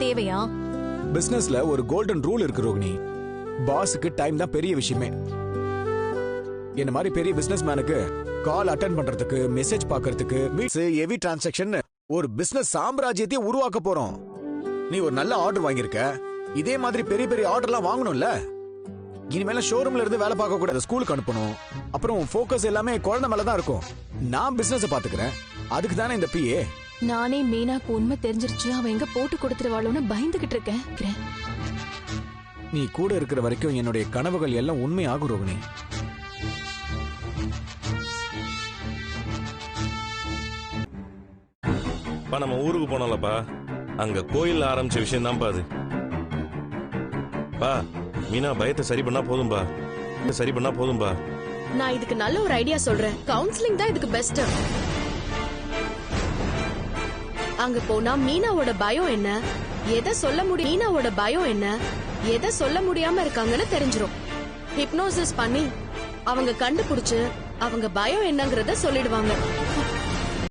தேவையா? பிசினஸ்ல ஒரு கோல்டன் ரூல் இருக்கு ரோகிணி. பாஸுக்கு டைம் தான் பெரிய விஷயமே. என்ன மாதிரி பெரிய பிசினஸ் மேனுக்கு கால் அட்டெண்ட் பண்றதுக்கு, மெசேஜ் பாக்குறதுக்கு, மீட்ஸ், ஹெவி டிரான்சாக்ஷன் ஒரு பிசினஸ் சாம்ராஜ்யத்தை உருவாக்க போறோம். நீ ஒரு நல்ல ஆர்டர் வாங்கியிருக்க, இதே மாதிரி பெரிய பெரிய ஆர்டர்லாம் வாங்கணும்ல. இனிமேல ஷோரூம்ல இருந்து வேலை பார்க்க கூடாது, ஸ்கூலுக்கு அனுப்பணும். அப்புறம் ஃபோக்கஸ் எல்லாமே குழந்தை மேல தான் இருக்கும். நான் பிசினஸ் பாத்துக்கிறேன், அதுக்கு தானே இந்த பிஏ. நானே மீனாக்கு உண்மை தெரிஞ்சிருச்சு, அவ எங்க போட்டு கொடுத்துருவாளோன்னு பயந்துகிட்டு இருக்கேன். நீ கூட இருக்கிற வரைக்கும் என்னுடைய கனவுகள் எல்லாம் உண்மையாகும் ரோகிணி. நம்ம ஊருக்கு போனோம்லப்பா, அங்க கோயில் ஆரம்பிச்ச விஷயம் தான் பாது. பா, மீனா பயத்தை சரி பண்ணா போதும்பா, சரி பண்ணா போதும்பா. நான் இதுக்கு நல்ல ஒரு ஐடியா சொல்றேன். கவுன்சிலிங் தான் இதுக்கு பெஸ்ட். அங்க போனா மீனாவோட பயம் என்ன, எதை சொல்ல முடியும், மீனாவோட பயம் என்ன, எதை சொல்ல முடியாம இருக்காங்கன்னு தெரிஞ்சிரும். ஹிப்னோசிஸ் பண்ணி அவங்க கண்டுபிடிச்சு அவங்க பயம் என்னங்கறத சொல்லிடுவாங்க.